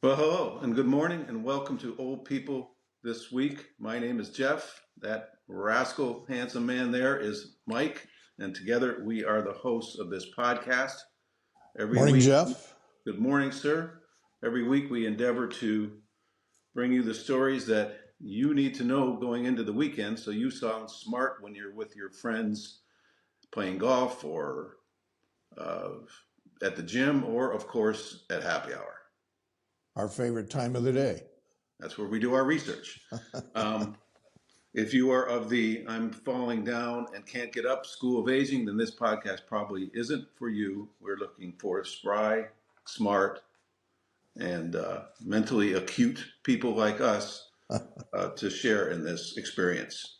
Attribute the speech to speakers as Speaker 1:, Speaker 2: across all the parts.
Speaker 1: Well, hello and good morning and welcome to Old People This Week. My name is Jeff. That rascal handsome man there is Mike, and together we are the hosts of this podcast. Every
Speaker 2: Morning,
Speaker 1: week,
Speaker 2: Jeff.
Speaker 1: good morning, sir. Every week we endeavor to bring you the stories that you need to know going into the weekend so you sound smart when you're with your friends playing golf or uh, at the gym or, of course, at happy hour.
Speaker 2: Our favorite time of the day.
Speaker 1: That's where we do our research. If you are of the I'm falling down and can't get up school of aging, then this podcast probably isn't for you. We're looking for spry, smart, and mentally acute people like us to share in this experience.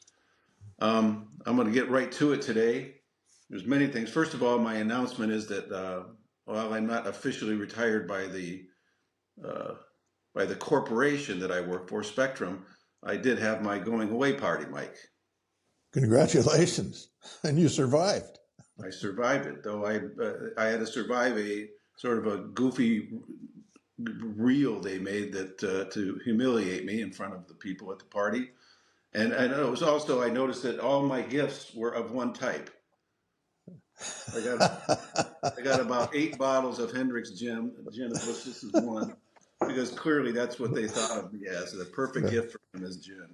Speaker 1: I'm going to get right to it today. There's many things. First of all, my announcement is that while I'm not officially retired by the corporation that I work for, Spectrum, I did have my going away party, Mike.
Speaker 2: Congratulations. And you survived.
Speaker 1: I survived it, though I had to survive a sort of a goofy reel they made that to humiliate me in front of the people at the party. And it was also, I noticed that all my gifts were of one type. I got about 8 bottles of Hendrick's gin, of which this is one, because clearly that's what they thought of me as. The perfect gift for them is gin.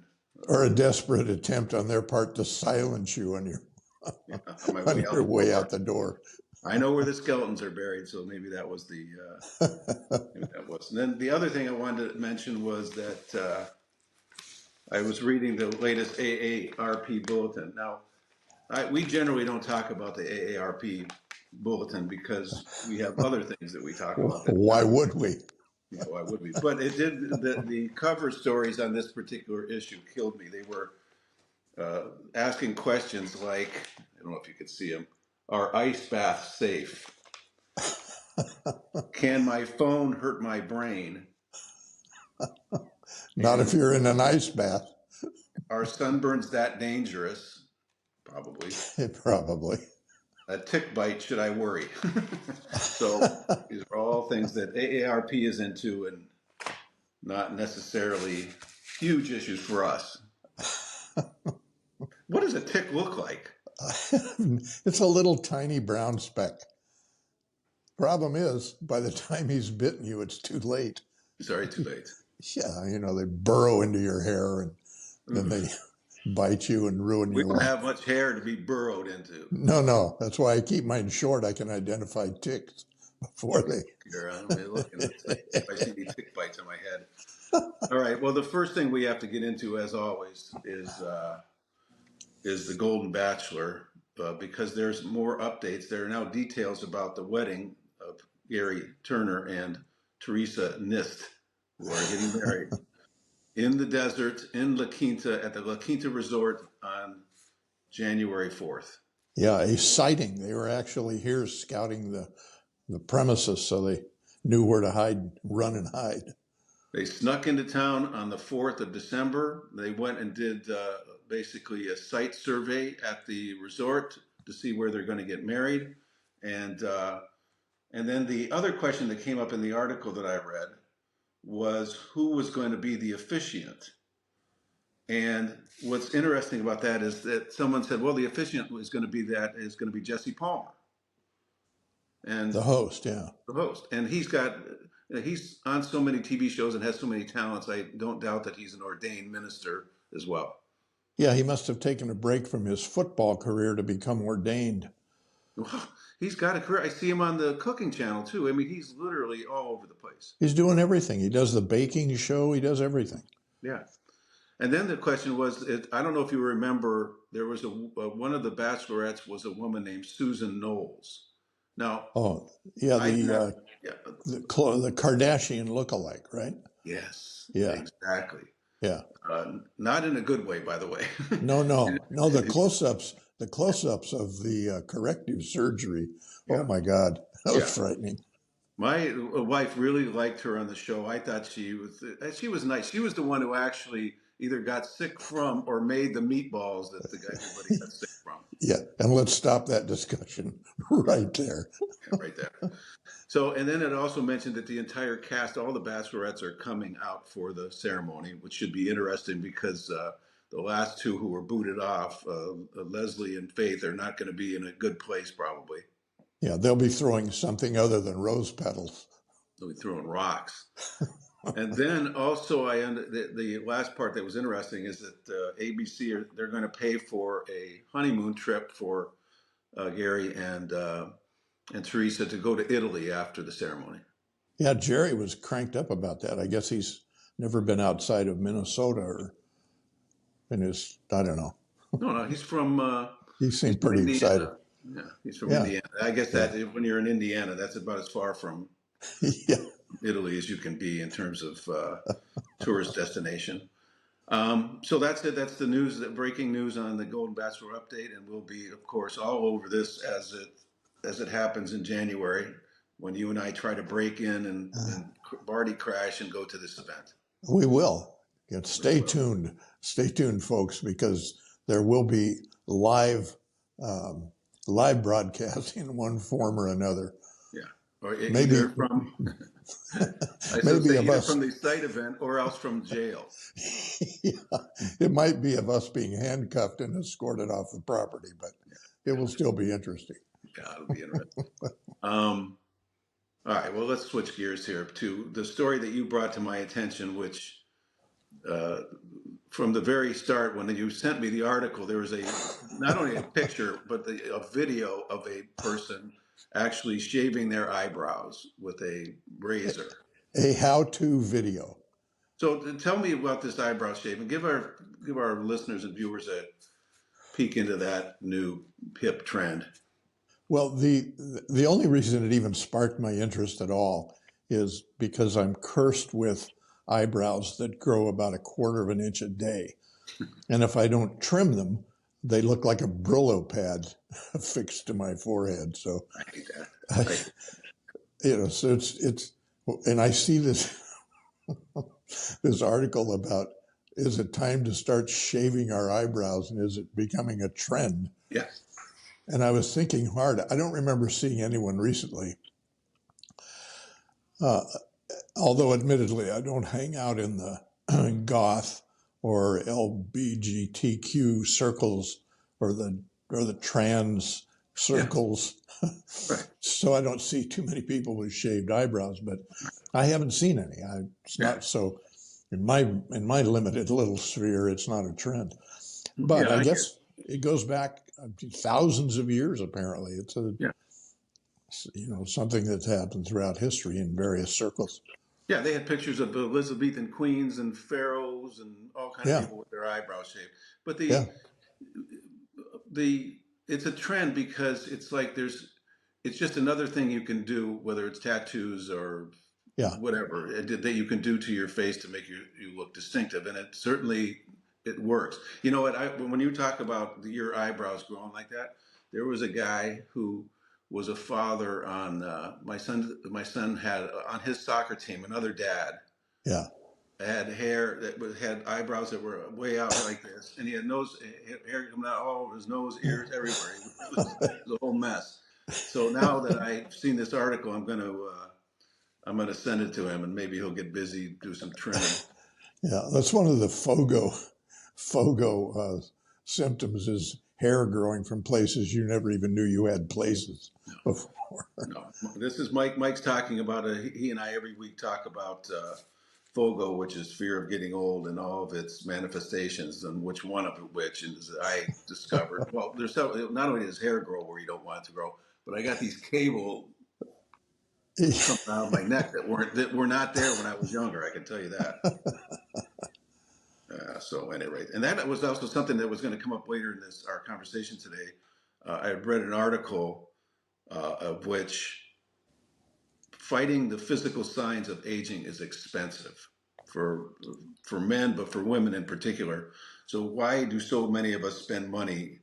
Speaker 2: Or a desperate attempt on their part to silence you on your way out the door.
Speaker 1: I know where the skeletons are buried, so maybe that was maybe that was. And then the other thing I wanted to mention was that I was reading the latest AARP bulletin. Now, we generally don't talk about the AARP bulletin because we have other things that we talk about.
Speaker 2: Why would we?
Speaker 1: Yeah, why would we? But it did. The cover stories on this particular issue killed me. They were asking questions like, I don't know if you could see them. Are ice baths safe? Can my phone hurt my brain?
Speaker 2: Not if you're in an ice bath.
Speaker 1: Are sunburns that dangerous? Probably.
Speaker 2: Probably.
Speaker 1: A tick bite, should I worry? So these are all things that AARP is into and not necessarily huge issues for us. What does a tick look like?
Speaker 2: It's a little tiny brown speck. Problem is, by the time he's bitten you, it's too late.
Speaker 1: Sorry, too late.
Speaker 2: Yeah, they burrow into your hair and then they bite you and ruin your life.
Speaker 1: We don't have much hair to be burrowed into.
Speaker 2: No. That's why I keep mine short. I can identify ticks before they...
Speaker 1: I'm looking at if I see any tick bites on my head. All right. Well, the first thing we have to get into, as always, is the Golden Bachelor, because there's more updates. There are now details about the wedding of Gary Turner and Teresa Nist, who are getting married in the desert in La Quinta at the La Quinta Resort on January 4th.
Speaker 2: Yeah, a sighting. They were actually here scouting the premises, so they knew where to run and hide.
Speaker 1: They snuck into town on the 4th of December. They went and did basically a site survey at the resort to see where they're going to get married. And then the other question that came up in the article that I read was who was going to be the officiant. And what's interesting about that is that someone said, well, the officiant is going to be Jesse Palmer. And
Speaker 2: the host, yeah.
Speaker 1: The host. And he's on so many TV shows and has so many talents. I don't doubt that he's an ordained minister as well.
Speaker 2: Yeah, he must have taken a break from his football career to become ordained.
Speaker 1: Well, he's got a career. I see him on the cooking channel too. I mean, he's literally all over the place.
Speaker 2: He's doing everything. He does the baking show. He does everything.
Speaker 1: Yeah. And then the question was, I don't know if you remember, there was one of the bachelorettes was a woman named Susan Knowles. Now,
Speaker 2: the Kardashian lookalike, right?
Speaker 1: Yes.
Speaker 2: Yeah.
Speaker 1: Exactly.
Speaker 2: Yeah.
Speaker 1: Not in a good way, by the way.
Speaker 2: No. The close-ups of the corrective surgery. Yeah. Oh my God, that was frightening.
Speaker 1: My wife really liked her on the show. I thought she was nice. She was the one who actually either got sick from or made the meatballs that everybody got sick from.
Speaker 2: Yeah, and let's stop that discussion right there.
Speaker 1: Yeah, right there. So, and then it also mentioned that the entire cast, all the bachelorettes are coming out for the ceremony, which should be interesting because the last two who were booted off, Leslie and Faith, are not going to be in a good place probably.
Speaker 2: Yeah, they'll be throwing something other than rose petals.
Speaker 1: They'll be throwing rocks. And then also, the last part that was interesting is that ABC they're going to pay for a honeymoon trip for Gary and Teresa to go to Italy after the ceremony.
Speaker 2: Yeah, Jerry was cranked up about that. I guess he's never been outside of Minnesota or in his, I don't know.
Speaker 1: No, he's from.
Speaker 2: He seemed pretty excited.
Speaker 1: Yeah, he's from Indiana. I guess that when you're in Indiana, that's about as far from Italy as you can be in terms of tourist destination. So that's it. That's the news, the breaking news on the Golden Bachelor update, and we'll be, of course, all over this as it happens in January when you and I try to break in and Barty crash and go to this event.
Speaker 2: We will. Stay tuned. Stay tuned, folks, because there will be live broadcasting in one form or another.
Speaker 1: Yeah, or
Speaker 2: maybe
Speaker 1: either from from the site event or else from jail.
Speaker 2: Yeah, it might be of us being handcuffed and escorted off the property, but it will still be interesting.
Speaker 1: Yeah, it'll be interesting. All right, well, let's switch gears here to the story that you brought to my attention, which from the very start, when you sent me the article, there was not only a picture, but a video of a person actually shaving their eyebrows with a razor.
Speaker 2: A how-to video.
Speaker 1: So tell me about this eyebrow shaving. Give our listeners and viewers a peek into that new hip trend.
Speaker 2: Well, the only reason it even sparked my interest at all is because I'm cursed with eyebrows that grow about 1/4 of an inch a day. And if I don't trim them, they look like a Brillo pad affixed to my forehead. So
Speaker 1: I hate that.
Speaker 2: So it's, and I see this article about, is it time to start shaving our eyebrows and is it becoming a trend?
Speaker 1: Yes.
Speaker 2: And I was thinking hard. I don't remember seeing anyone recently, although admittedly I don't hang out in the goth or LBGTQ circles or the trans circles. Yeah. Right. So I don't see too many people with shaved eyebrows, but I haven't seen any. It's not so in my limited little sphere. It's not a trend, but I guess it goes back thousands of years. Apparently, it's something that's happened throughout history in various circles.
Speaker 1: Yeah, they had pictures of Elizabethan queens and pharaohs and all kinds of people with their eyebrows shaved. But it's a trend because it's like it's just another thing you can do, whether it's tattoos or whatever that you can do to your face to make you look distinctive, and it works. You know what? When you talk about your eyebrows growing like that, there was a guy who was a father on my son had on his soccer team, another dad. Yeah. Had hair that had eyebrows that were way out like this, and he had hair coming out all over his nose, ears, everywhere. It was a whole mess. So now that I've seen this article, I'm gonna send it to him, and maybe he'll get busy, do some trimming.
Speaker 2: Yeah, that's one of the FOGO symptoms is hair growing from places you never even knew you had places before.
Speaker 1: No, this is Mike. Mike's talking about he and I every week talk about FOGO, which is fear of getting old, and all of its manifestations, and which one of which is I discovered. Well, there's not only does hair grow where you don't want it to grow, but I got these cable coming out of my neck that were not there when I was younger. I can tell you that. So anyway, and that was also something that was going to come up later in our conversation today. I had read an article of which fighting the physical signs of aging is expensive for men, but for women in particular. So why do so many of us spend money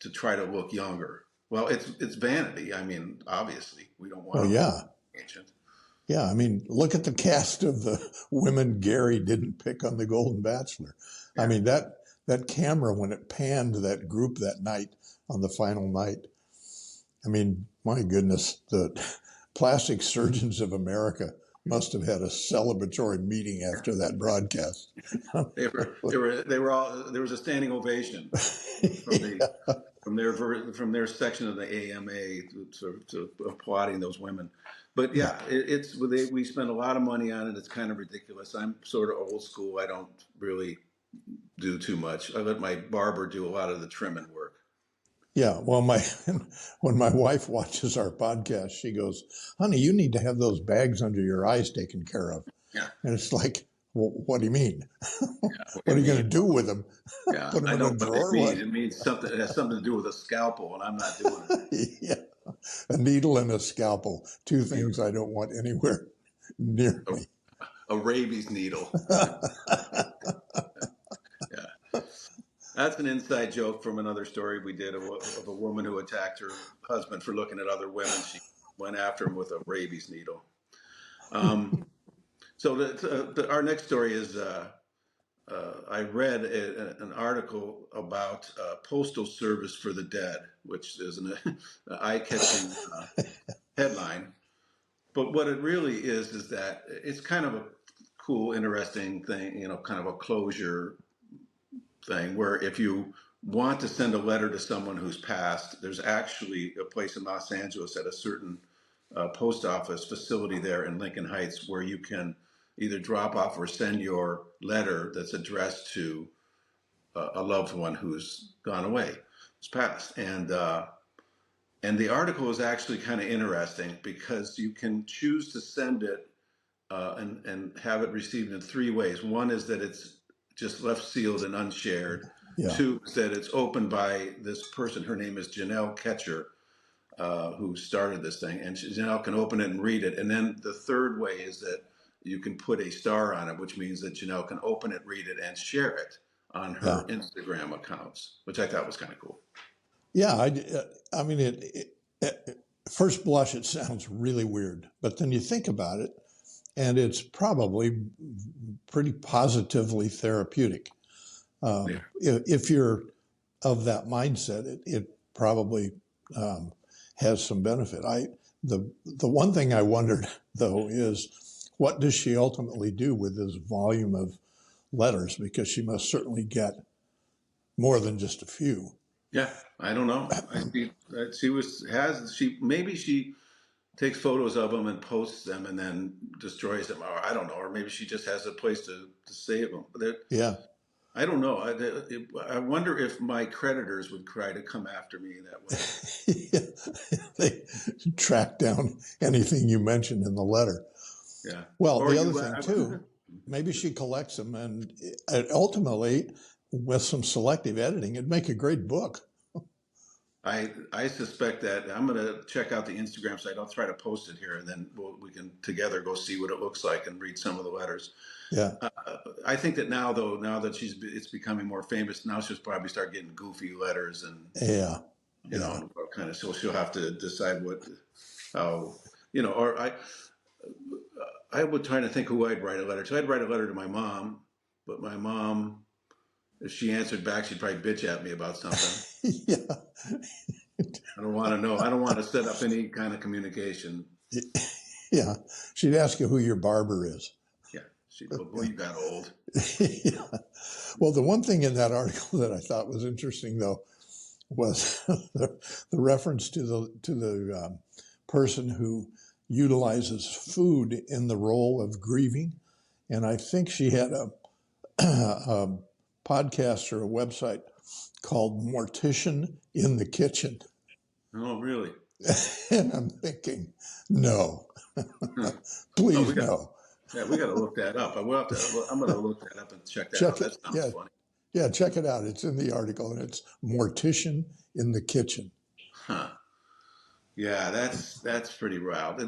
Speaker 1: to try to look younger? Well, it's vanity. I mean, obviously, we don't want to look ancient.
Speaker 2: Yeah, I mean, look at the cast of the women Gary didn't pick on the Golden Bachelor. I mean, that camera, when it panned that group that night on the final night, I mean, my goodness, the plastic surgeons of America must have had a celebratory meeting after that broadcast.
Speaker 1: They were all, there was a standing ovation from the, from their section of the AMA to applauding those women. But yeah, we spend a lot of money on it. It's kind of ridiculous. I'm sort of old school. I don't really do too much. I let my barber do a lot of the trimming work.
Speaker 2: Yeah, well, when my wife watches our podcast, she goes, "Honey, you need to have those bags under your eyes taken care of."
Speaker 1: Yeah.
Speaker 2: And it's like, well, what do you mean?
Speaker 1: Yeah,
Speaker 2: what are you going to do with them?
Speaker 1: Yeah,
Speaker 2: Put them
Speaker 1: I
Speaker 2: in
Speaker 1: know
Speaker 2: a
Speaker 1: what
Speaker 2: drawer?
Speaker 1: it means. It means something. It has something to do with a scalpel, and I'm not doing it.
Speaker 2: Yeah, a needle and a scalpel, two things I don't want anywhere near me.
Speaker 1: A rabies needle. Yeah. That's an inside joke from another story we did of a woman who attacked her husband for looking at other women. She went after him with a rabies needle. So our next story is I read an article about Postal Service for the Dead, which is an eye-catching headline. But what it really is that it's kind of a cool, interesting thing, kind of a closure thing where if you want to send a letter to someone who's passed, there's actually a place in Los Angeles at a certain post office facility there in Lincoln Heights where you can either drop off or send your letter that's addressed to a loved one who's gone away, who's passed. And the article is actually kind of interesting because you can choose to send it and have it received in three ways. One is that it's just left sealed and unshared.
Speaker 2: Yeah.
Speaker 1: Two is that it's opened by this person. Her name is Janelle Ketcher, who started this thing. And Janelle can open it and read it. And then the third way is that you can put a star on it, which means that Janelle can open it, read it, and share it on her Instagram accounts, which I thought was kind of cool.
Speaker 2: Yeah, I mean, at first blush, it sounds really weird. But then you think about it, and it's probably pretty positively therapeutic. If you're of that mindset, it probably has some benefit. The one thing I wondered, though, is what does she ultimately do with this volume of letters? Because she must certainly get more than just a few.
Speaker 1: Yeah, I don't know. Maybe she takes photos of them and posts them and then destroys them, or I don't know, or maybe she just has a place to save them.
Speaker 2: Yeah,
Speaker 1: I don't know. I wonder if my creditors would try to come after me that way.
Speaker 2: They track down anything you mentioned in the letter.
Speaker 1: Yeah.
Speaker 2: Well, the other thing too, maybe she collects them, and ultimately, with some selective editing, it'd make a great book.
Speaker 1: I suspect that. I'm going to check out the Instagram site. I'll try to post it here, and then we can together go see what it looks like and read some of the letters.
Speaker 2: Yeah.
Speaker 1: I think that now that it's becoming more famous, now she'll probably start getting goofy letters and kind of. So she'll have to decide or I would try to think who I'd write a letter to. I'd write a letter to my mom, but my mom, if she answered back, she'd probably bitch at me about something.
Speaker 2: Yeah.
Speaker 1: I don't want to know. I don't want to set up any kind of communication.
Speaker 2: Yeah. She'd ask you who your barber is.
Speaker 1: Yeah. She'd go, boy, you got old.
Speaker 2: Yeah. Well, the one thing in that article that I thought was interesting, though, was the reference to the person who utilizes food in the role of grieving. And I think she had a podcast or a website called Mortician in the Kitchen.
Speaker 1: Oh, really?
Speaker 2: And I'm thinking, no, please no.
Speaker 1: Yeah, we got to look that up. I'm going to look that up and check that out. That sounds funny.
Speaker 2: Yeah, check it out. It's in the article, and it's Mortician in the Kitchen.
Speaker 1: Huh. Yeah, that's pretty wild.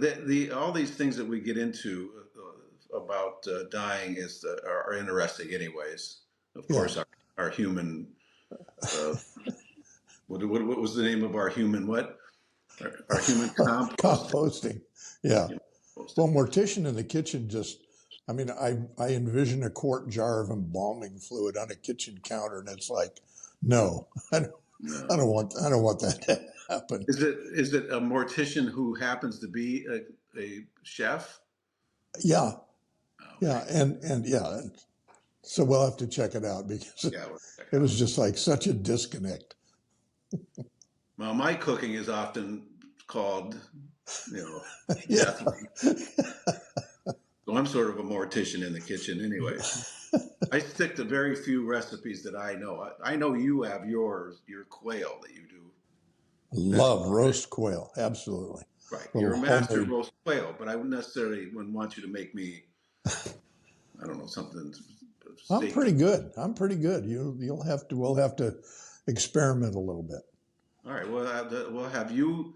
Speaker 1: All these things that we get into about dying are interesting, anyways. Of course, our human. What was the name of our human what? Our human composting.
Speaker 2: Composting. Yeah. Well, Mortician in the Kitchen just I mean, I envision a quart jar of embalming fluid on a kitchen counter, and it's like, no,
Speaker 1: No.
Speaker 2: I don't want that to happen.
Speaker 1: Is it a mortician who happens to be a chef?
Speaker 2: Yeah,
Speaker 1: Okay.
Speaker 2: yeah, and yeah. So we'll have to check it out because
Speaker 1: Yeah, we'll check
Speaker 2: it
Speaker 1: out.
Speaker 2: was just like such a disconnect.
Speaker 1: Well, my cooking is often called, you know,
Speaker 2: Yeah.
Speaker 1: deathly. So I'm sort of a mortician in the kitchen, anyways. I stick to very few recipes that I know. I know you have your quail that you do.
Speaker 2: Love roast quail, absolutely.
Speaker 1: Right. You're
Speaker 2: Little
Speaker 1: a master
Speaker 2: homemade.
Speaker 1: roast quail, but I wouldn't necessarily wouldn't want you to make me, I don't know, something
Speaker 2: I'm
Speaker 1: steak.
Speaker 2: pretty good. I'm pretty good. You'll have to. We'll have to experiment a little bit.
Speaker 1: All right. We'll have you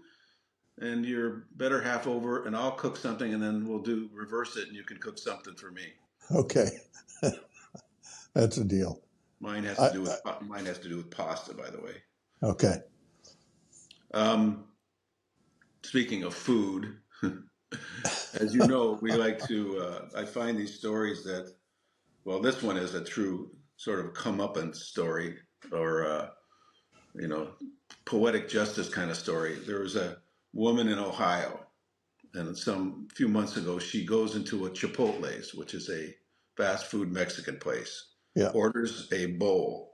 Speaker 1: and your better half over, and I'll cook something, and then we'll do reverse it, and you can cook something for me.
Speaker 2: Okay, that's a deal.
Speaker 1: Mine has to
Speaker 2: I,
Speaker 1: do with mine has to do with pasta, by the way.
Speaker 2: okay.
Speaker 1: Um, Speaking of food, as you know, we like to. I find these stories that, well, this one is a true sort of comeuppance story, or you know, poetic justice kind of story. There was a woman in Ohio, and some few months ago, she goes into a Chipotle's, which is a fast food Mexican place,
Speaker 2: Yeah,
Speaker 1: orders a bowl.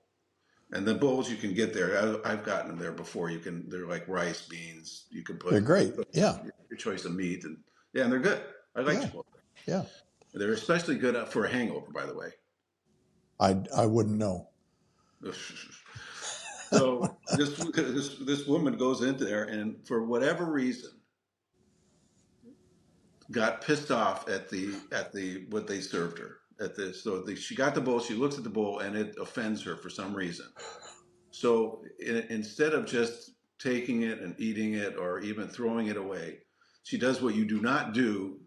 Speaker 1: And the bowls you can get there, I've gotten them there before. They're like rice, beans. You can
Speaker 2: they're
Speaker 1: put
Speaker 2: great. Yeah,
Speaker 1: your choice of meat, and yeah, and they're good. I like
Speaker 2: yeah,
Speaker 1: Chipotle.
Speaker 2: yeah.
Speaker 1: They're especially good for a hangover, by the way.
Speaker 2: I wouldn't know.
Speaker 1: So this woman goes into there, and for whatever reason, got pissed off at the what they served her at this. She got the bowl. She looks at the bowl, and it offends her for some reason. So instead of just taking it and eating it or even throwing it away, she does what you do not do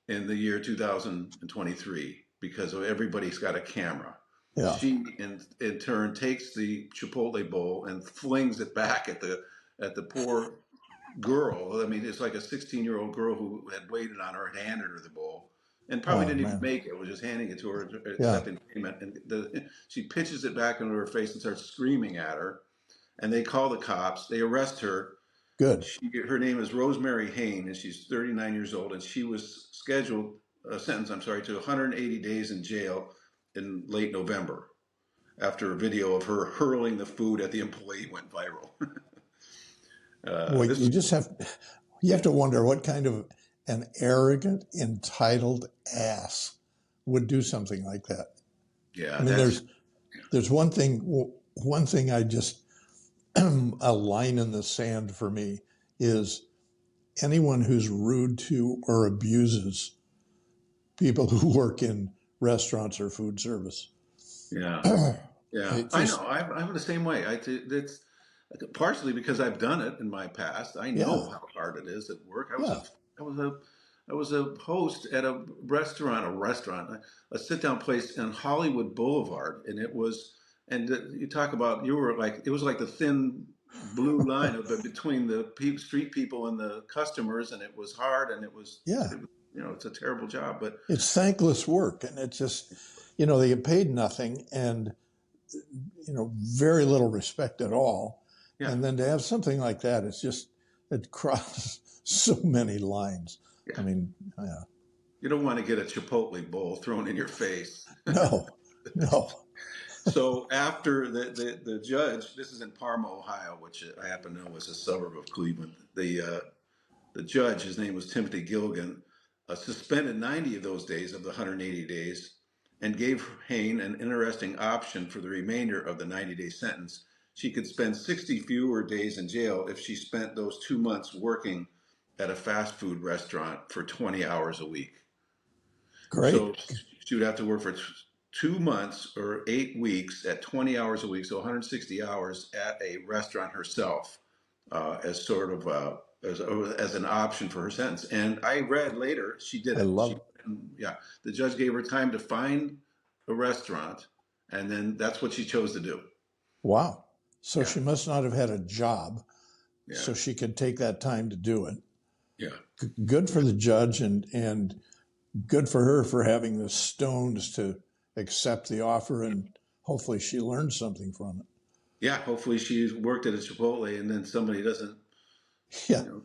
Speaker 1: in the year 2023 because everybody's got a camera.
Speaker 2: Yeah.
Speaker 1: She in turn takes the Chipotle bowl and flings it back at the poor girl. I mean, it's like a 16-year-old girl who had waited on her, had handed her the bowl, and probably
Speaker 2: Oh
Speaker 1: didn't even
Speaker 2: man.
Speaker 1: make it. Was just handing it to her,
Speaker 2: Yeah.
Speaker 1: accepting payment, and she pitches it back into her face and starts screaming at her. And they call the cops. They arrest her.
Speaker 2: Good.
Speaker 1: Her name is Rosemary Hain, and she's 39 years old. And she was sentenced, I'm sorry, to 180 days in jail in late November after a video of her hurling the food at the employee went viral.
Speaker 2: Well,
Speaker 1: This,
Speaker 2: you have to wonder what kind of an arrogant, entitled ass would do something like that.
Speaker 1: yeah,
Speaker 2: I mean, there's one thing I just a line in the sand for me is anyone who's rude to or abuses people who work in restaurants or food service.
Speaker 1: yeah, yeah.
Speaker 2: It
Speaker 1: I
Speaker 2: just,
Speaker 1: know. I'm the same way. It's partially because I've done it in my past. I
Speaker 2: yeah,
Speaker 1: know how hard it is at work.
Speaker 2: yeah,
Speaker 1: I was a I was a host at a sit down place in Hollywood Boulevard, and it was and you talk about you were like it was like the thin blue line between the street people and the customers, and it was hard, and
Speaker 2: yeah.
Speaker 1: it's a terrible job, but
Speaker 2: It's thankless work, and it's just, they get paid nothing, and very little respect at all.
Speaker 1: yeah,
Speaker 2: And then to have something like that, it crosses so many lines.
Speaker 1: yeah.
Speaker 2: I mean, yeah.
Speaker 1: You don't want to get a Chipotle bowl thrown in your face.
Speaker 2: No, no.
Speaker 1: So after the judge, this is in Parma, Ohio, which I happen to know was a suburb of Cleveland. The judge, his name was Timothy Gilligan, suspended 90 of those days of the 180 days, and gave Hain an interesting option for the remainder of the 90-day sentence. She could spend 60 fewer days in jail if she spent those 2 months working at a fast food restaurant for 20 hours a week.
Speaker 2: Great.
Speaker 1: So she would have to work for 2 months or 8 weeks at 20 hours a week, so 160 hours at a restaurant herself, as sort of as an option for her sentence. And I read later she did
Speaker 2: I
Speaker 1: it.
Speaker 2: love it.
Speaker 1: Yeah, the judge gave her time to find a restaurant, and then that's what she chose to do.
Speaker 2: Wow. So
Speaker 1: Yeah,
Speaker 2: she must not have had a job,
Speaker 1: yeah,
Speaker 2: so she could take that time to do it.
Speaker 1: yeah,
Speaker 2: Good for the judge, and good for her for having the stones to accept the offer, and hopefully she learned something from it.
Speaker 1: Yeah, hopefully she's worked at a Chipotle and then somebody doesn't,
Speaker 2: Yeah,
Speaker 1: you know,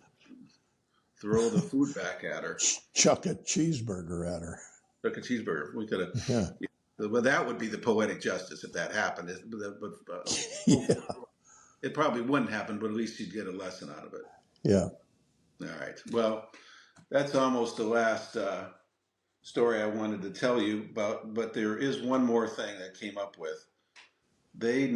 Speaker 1: throw the food back at her.
Speaker 2: chuck a cheeseburger at her.
Speaker 1: Like a cheeseburger. We could have.
Speaker 2: Yeah,
Speaker 1: Well, that would be the poetic justice if that happened.
Speaker 2: yeah,
Speaker 1: It probably wouldn't happen, but at least you'd get a lesson out of it.
Speaker 2: yeah.
Speaker 1: All right. Well, that's almost the last story I wanted to tell you about, but there is one more thing that came up with. They,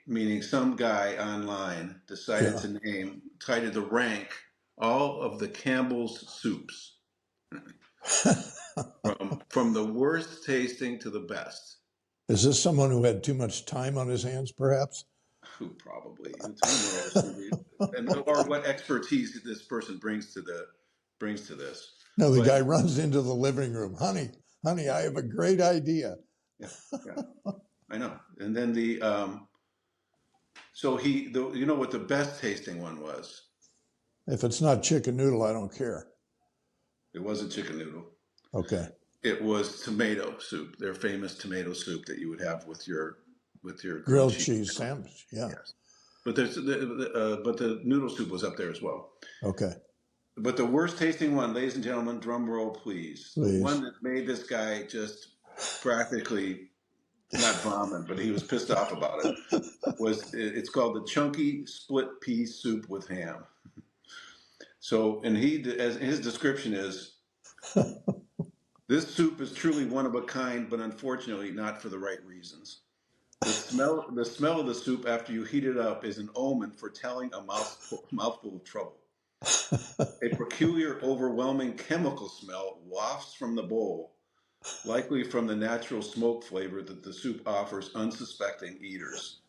Speaker 1: meaning some guy online, decided to decided to rank all of the Campbell's soups from the worst tasting to the best.
Speaker 2: Is this someone who had too much time on his hands, perhaps?
Speaker 1: Who probably, or what expertise this person brings to this.
Speaker 2: No, the
Speaker 1: But
Speaker 2: guy runs into the living room. Honey, I have a great idea.
Speaker 1: yeah, I know. And then you know what the best tasting one was?
Speaker 2: If it's not chicken noodle, I don't care.
Speaker 1: It wasn't chicken noodle.
Speaker 2: Okay.
Speaker 1: It was tomato soup. Their famous tomato soup that you would have with your
Speaker 2: Grilled cheese sandwich. Yeah.
Speaker 1: Yes. But the noodle soup was up there as well.
Speaker 2: Okay.
Speaker 1: But the worst tasting one, ladies and gentlemen, drum roll please. The one that made this guy just practically not vomit, but he was pissed off about it. It's called the chunky split pea soup with ham. So, and as his description is, this soup is truly one of a kind, but unfortunately not for the right reasons. The smell of the soup after you heat it up is an omen for telling a mouthful of trouble. A peculiar, overwhelming chemical smell wafts from the bowl, likely from the natural smoke flavor that the soup offers unsuspecting eaters.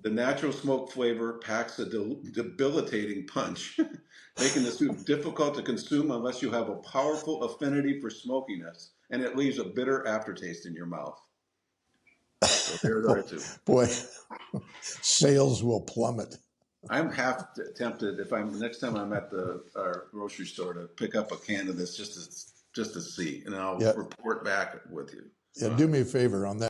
Speaker 1: The natural smoke flavor packs a debilitating punch, making the soup difficult to consume unless you have a powerful affinity for smokiness, and it leaves a bitter aftertaste in your mouth. So there's our two.
Speaker 2: Boy, sales will plummet.
Speaker 1: I'm half tempted next time I'm at our grocery store to pick up a can of this just to see, and I'll report back with you.
Speaker 2: Yeah, do me a favor on that.